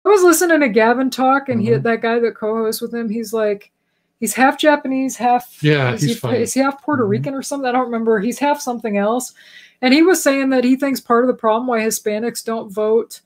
I was listening to Gavin talk, and that guy that co-hosts with him, he's like, he's half Japanese, half is he half Puerto Rican or something? I don't remember. He's half something else, and he was saying that he thinks part of the problem why Hispanics don't vote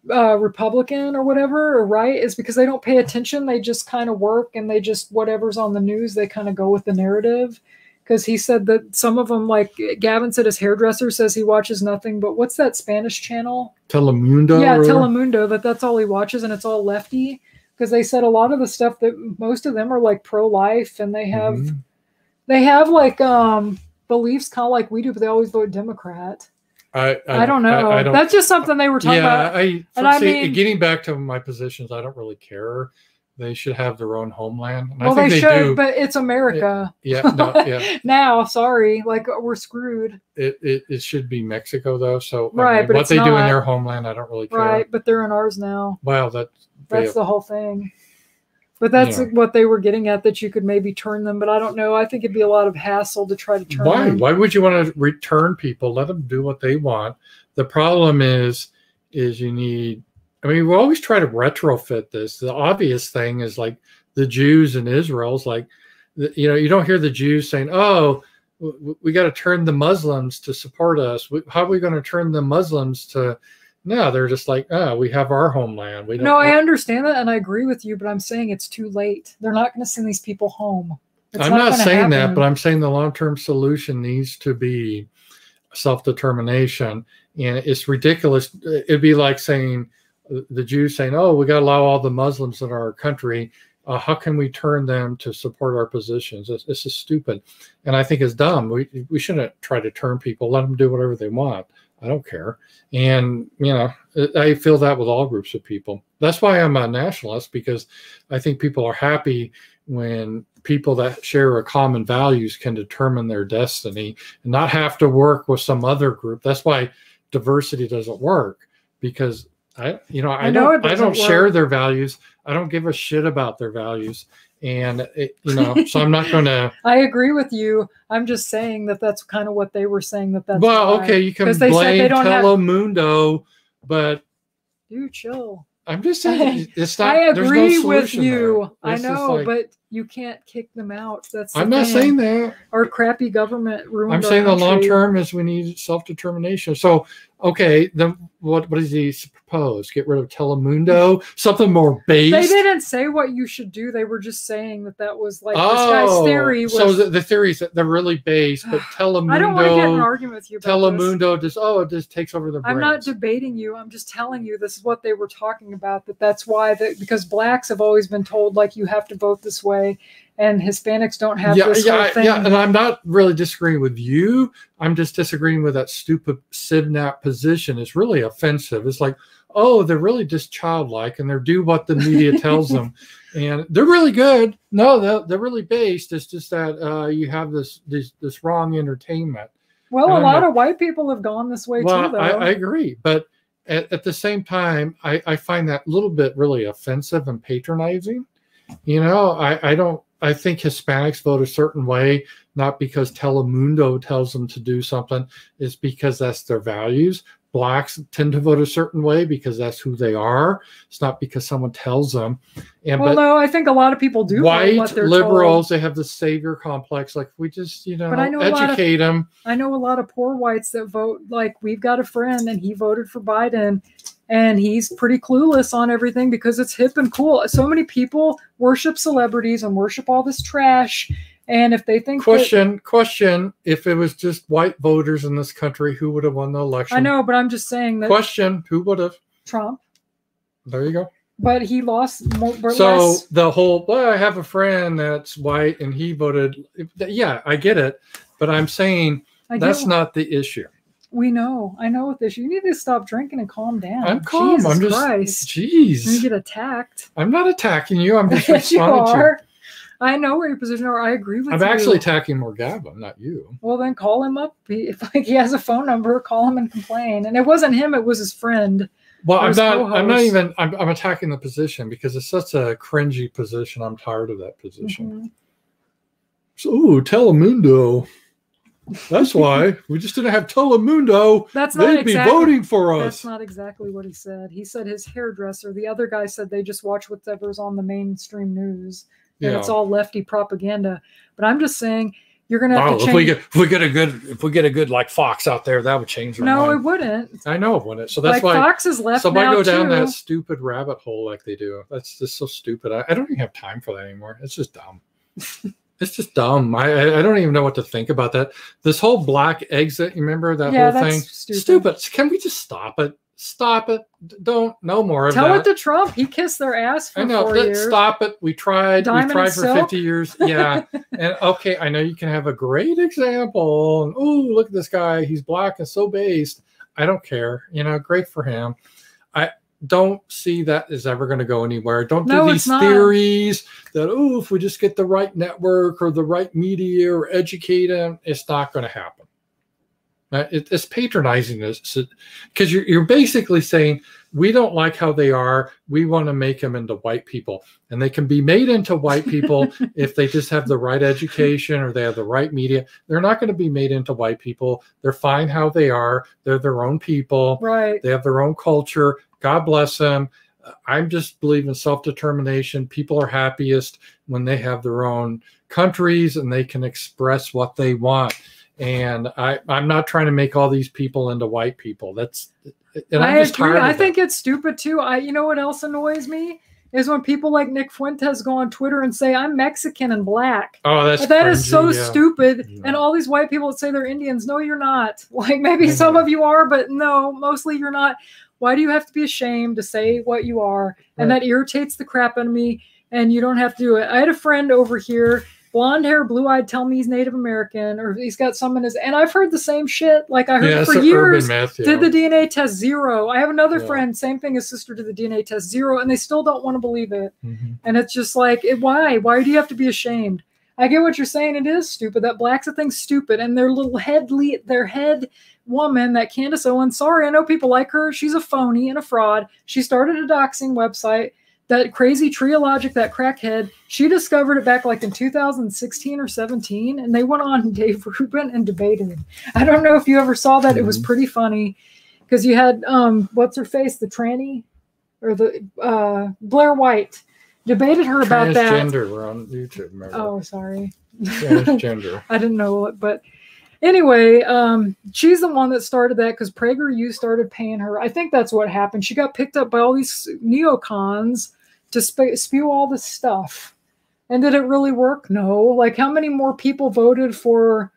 Republican or whatever or right is because they don't pay attention. They just kind of work, and they just whatever's on the news, they kind of go with the narrative. Because he said that some of them, like Gavin said, his hairdresser says he watches nothing but what's that Spanish channel? Telemundo. Yeah, Telemundo. That's all he watches, and it's all lefty. Because they said a lot of the stuff that most of them are like pro-life, and they have like beliefs kind of like we do, but they always vote Democrat. I don't know. That's just something they were talking about. I mean, getting back to my positions, I don't really care. They should have their own homeland. And well, I think they should, but it's America. Now, sorry, like we're screwed. It should be Mexico though. So right, I mean, but what they do in their homeland, I don't really care. Right, but they're in ours now. Well, that's the whole thing. But that's what they were getting at, that you could maybe turn them. But I don't know. I think it'd be a lot of hassle to try to turn them. Why would you want to return people? Let them do what they want. The problem is you need. I mean, we always try to retrofit this. The obvious thing is like the Jews in Israel's like, you don't hear the Jews saying, "Oh, we got to turn the Muslims to support us. How are we going to turn the Muslims to?" No, they're just like, "Oh, we have our homeland." No, I understand that, and I agree with you, but I'm saying it's too late. They're not going to send these people home. I'm not saying that, but I'm saying the long-term solution needs to be self-determination, and it's ridiculous. It'd be like saying. The Jews saying, "Oh, we got to allow all the Muslims in our country. How can we turn them to support our positions?" This is stupid, and I think it's dumb. We shouldn't try to turn people. Let them do whatever they want. I don't care. And I feel that with all groups of people. That's why I'm a nationalist, because I think people are happy when people that share a common values can determine their destiny and not have to work with some other group. That's why diversity doesn't work, because I don't share their values. I don't give a shit about their values. And, so I'm not going to. I agree with you. I'm just saying that's kind of what they were saying. That's well, okay, you can blame Telemundo, but. Dude, chill. I'm just saying it's not. I agree with you. I know, but you can't kick them out. I'm not saying that. Our crappy government ruined. I'm saying the long term is we need self-determination. So, okay, then what does he propose? Get rid of Telemundo? Something more based? They didn't say what you should do. They were just saying that was like this guy's theory. So the theory is that they're really based, but Telemundo. I don't want to get in an argument with you about Telemundo it just takes over the brains. I'm not debating you. I'm just telling you this is what they were talking about. That's why because blacks have always been told like you have to vote this way. And Hispanics don't have this whole thing. Yeah, and I'm not really disagreeing with you. I'm just disagreeing with that stupid SIVNAP position. It's really offensive. It's like, oh, they're really just childlike, and they do what the media tells them. And they're really good. No, they're really based. It's just that you have this wrong entertainment. Well, a lot of white people have gone this way too, though. I agree. But at the same time, I find that a little bit really offensive and patronizing. I think Hispanics vote a certain way, not because Telemundo tells them to do something. It's because that's their values. Blacks tend to vote a certain way because that's who they are. It's not because someone tells them. No, I think a lot of people do. White what they're liberals, told. They have the savior complex. Like we just, but I know educate them. I know a lot of poor whites that vote. Like we've got a friend, and he voted for Biden, and he's pretty clueless on everything because it's hip and cool. So many people worship celebrities and worship all this trash. And if they think question, if it was just white voters in this country, who would have won the election? I know, but I'm just saying that. Question, who would have? Trump. There you go. But he lost more. So the whole, I have a friend that's white and he voted. Yeah, I get it. But I'm saying that's not the issue. We know. I know what this. You need to stop drinking and calm down. I'm calm. Jesus I'm just. Christ. Jeez. You get attacked. I'm not attacking you. I'm just Yes, responding you are. to you. I know where your position are. I agree with you. I'm actually attacking Morgava, not you. Well, then call him up. If he has a phone number, call him and complain. And it wasn't him; it was his friend. Well, I'm not even. I'm attacking the position because it's such a cringy position. I'm tired of that position. So, Telemundo. That's why we just didn't have Telemundo. They'd be voting for us. That's not exactly what he said. He said his hairdresser. The other guy said they just watch whatever's on the mainstream news. And it's all lefty propaganda. But I'm just saying, you're gonna have to change. If we get a good like Fox out there, that would change their mind. No, it wouldn't. I know it wouldn't. So that's why Fox is left. So if I go down that stupid rabbit hole like they do, that's just so stupid. I don't even have time for that anymore. It's just dumb. It's just dumb. I don't even know what to think about that. This whole black exit, you remember that whole thing? Stupid. Can we just stop it? Stop it. Don't no more of that. Tell it to Trump. He kissed their ass for 4 years. Stop it. We tried. We tried for 50 years. Yeah. And okay, I know you can have a great example. And, oh, look at this guy. He's black and so based. I don't care. You know, great for him. I don't see that is ever going to go anywhere. Don't do these theories that, oh, if we just get the right network or the right media or educate them, it's not going to happen. It's patronizing this because you're basically saying we don't like how they are. We want to make them into white people, and they can be made into white people if they just have the right education or they have the right media. They're not going to be made into white people. They're fine how they are. They're their own people. Right. They have their own culture. God bless them. I'm just believe in self-determination. People are happiest when they have their own countries and they can express what they want. And I'm not trying to make all these people into white people. I agree. I think it's stupid too. You know what else annoys me is when people like Nick Fuentes go on Twitter and say I'm Mexican and black. Oh, that cringy, is so stupid. Yeah. And all these white people that say they're Indians. No, you're not. Like maybe some of you are, but no, mostly you're not. Why do you have to be ashamed to say what you are? And that irritates the crap out of me. And you don't have to do it. I had a friend over here. Blonde hair, blue-eyed, tell me he's Native American, or he's got some in his... And I've heard the same shit. Like, I heard for years, did the DNA test 0. I have another friend, same thing, his sister did the DNA test 0, and they still don't want to believe it. And it's just like, why? Why do you have to be ashamed? I get what you're saying. It is stupid. That black's a thing's stupid. And their little their head woman, that Candace Owens, sorry, I know people like her. She's a phony and a fraud. She started a doxing website. That crazy Triologic, that crackhead, she discovered it back like in 2016 or 17, and they went on Dave Rubin and debated. I don't know if you ever saw that. It was pretty funny because you had, what's her face, the tranny, or the Blair White, debated her about that. Transgender, we're on YouTube, remember? Oh, sorry. Transgender. I didn't know it, but anyway, she's the one that started that because PragerU started paying her. I think that's what happened. She got picked up by all these neocons to spew all this stuff. And did it really work? No. Like, how many more people voted for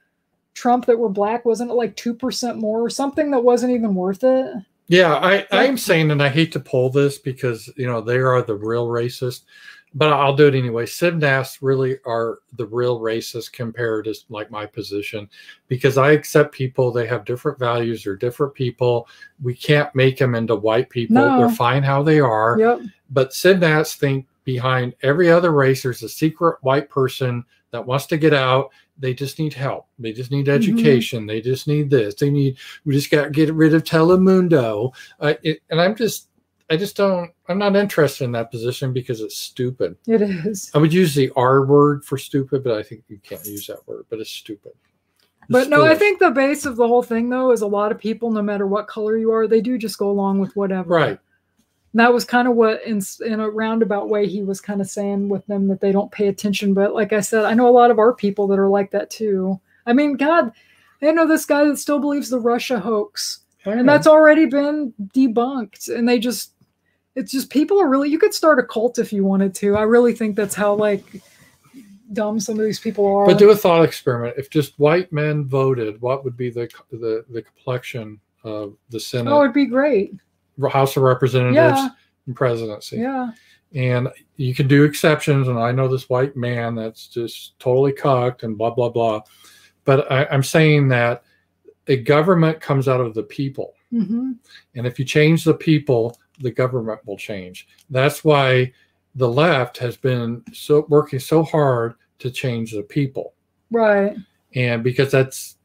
Trump that were black? Wasn't it like 2% more or something that wasn't even worth it? Yeah, I'm saying, and I hate to pull this because, you know, they are the real racist, but I'll do it anyway. Civ-NAS really are the real racists compared to like my position, because I accept people. They have different values. They're different people. We can't make them into white people. No. They're fine how they are. Yep. But Civ-NAS think behind every other race, there's a secret white person that wants to get out. They just need help. They just need education. They just need this. We just got to get rid of Telemundo. I'm not interested in that position because it's stupid. It is. I would use the R word for stupid, but I think you can't use that word, but it's stupid. But no, I think the base of the whole thing, though, is a lot of people, no matter what color you are, they do just go along with whatever. Right. And that was kind of what, in a roundabout way, he was kind of saying with them, that they don't pay attention. But like I said, I know a lot of our people that are like that, too. I mean, God, I know this guy that still believes the Russia hoax. And that's already been debunked. And it's just people are really, you could start a cult if you wanted to. I really think that's how like dumb some of these people are. But do a thought experiment. If just white men voted, what would be the complexion of the Senate? Oh, it'd be great. House of Representatives and presidency. Yeah. And you can do exceptions. And I know this white man that's just totally cucked and blah, blah, blah. But I'm saying that a government comes out of the people. And if you change the people, the government will change. That's why the left has been working so hard to change the people. Right. And because that's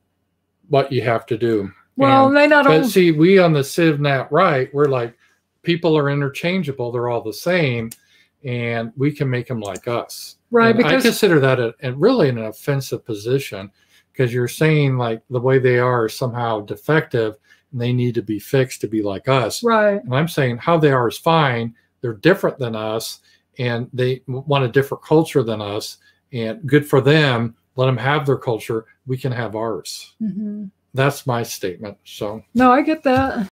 what you have to do. Well, but see, we on the Civ-NAT right, we're like, people are interchangeable. They're all the same. And we can make them like us. Right. And I consider that really an offensive position, because you're saying like the way they are is somehow defective and they need to be fixed to be like us. Right. And I'm saying how they are is fine. They're different than us and they want a different culture than us, and good for them. Let them have their culture. We can have ours. That's my statement. So no, I get that.